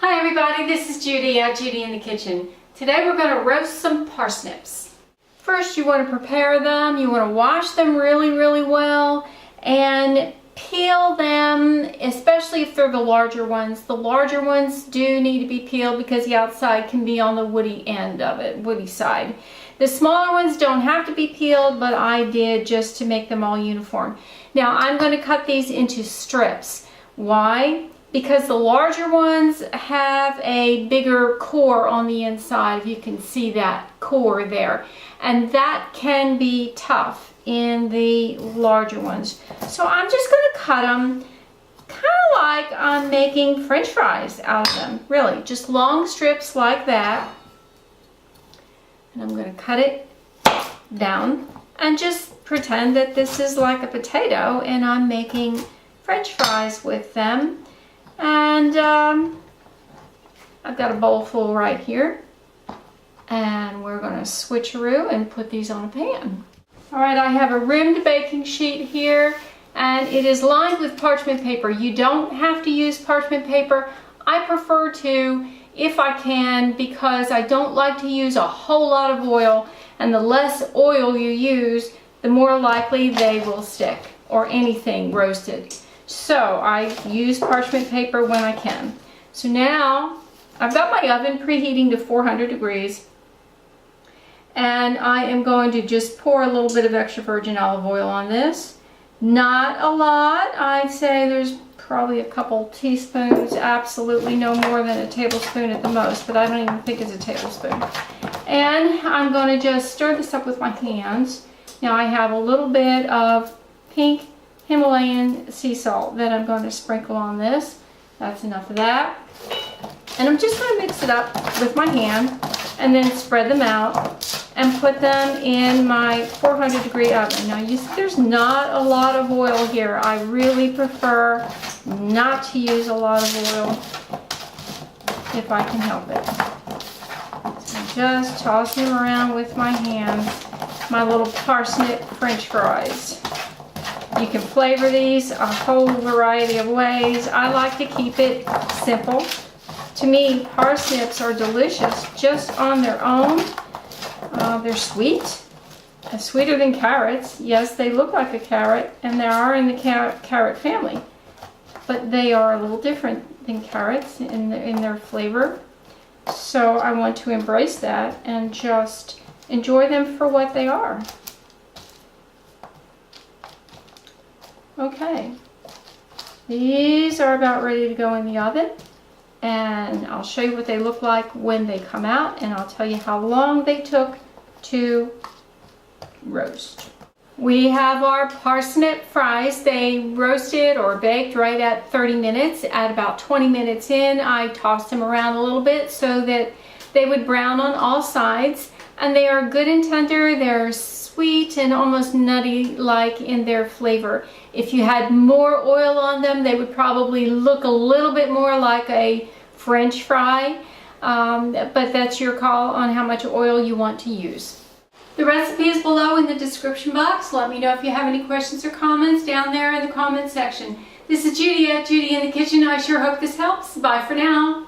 Hi everybody, this is Judy at Judy in the Kitchen. Today we're going to roast some parsnips. First you want to prepare them, you want to wash them really well and peel them, especially if they're the larger ones. The larger ones do need to be peeled because the outside can be on the woody end of it, woody side. The smaller ones don't have to be peeled, but I did just to make them all uniform. Now I'm going to cut these into strips. Why? Because the larger ones have a bigger core on the inside, if you can see that core there. And that can be tough in the larger ones. So I'm just going to cut them kind of like I'm making French fries out of them. Really, just long strips like that. And I'm going to cut it down and just pretend that this is like a potato and I'm making French fries with them. And I've got a bowl full right here, and we're going to switcheroo and put these on a pan. Alright, I have a rimmed baking sheet here, and it is lined with parchment paper. You don't have to use parchment paper. I prefer to if I can, because I don't like to use a whole lot of oil, and the less oil you use, the more likely they will stick, or anything roasted. So I use parchment paper when I can. So now I've got my oven preheating to 400 degrees, and I am going to just pour a little bit of extra virgin olive oil on this. Not a lot. I'd say there's probably a couple teaspoons, absolutely no more than a tablespoon at the most, but I don't even think it's a tablespoon. And I'm going to just stir this up with my hands. Now I have a little bit of pink Himalayan sea salt that I'm going to sprinkle on this. That's enough of that. And I'm just going to mix it up with my hand and then spread them out and put them in my 400 degree oven. Now you see there's not a lot of oil here. I really prefer not to use a lot of oil if I can help it. So I'm just tossing them around with my hands, my little parsnip French fries. You can flavor these a whole variety of ways. I like to keep it simple. To me, parsnips are delicious just on their own. They're sweet, sweeter than carrots. Yes, they look like a carrot, and they are in the carrot family. But they are a little different than carrots in their flavor. So I want to embrace that and just enjoy them for what they are. Okay, these are about ready to go in the oven, and I'll show you what they look like when they come out, and I'll tell you how long they took to roast. We have our parsnip fries. They roasted or baked right at 30 minutes. At about 20 minutes in, I tossed them around a little bit so that they would brown on all sides, and they are good and tender. They're sweet and almost nutty-like in their flavor. If you had more oil on them, they would probably look a little bit more like a French fry, but that's your call on how much oil you want to use. The recipe is below in the description box. Let me know if you have any questions or comments down there in the comment section. This is Judy at Judy in the Kitchen. I sure hope this helps. Bye for now.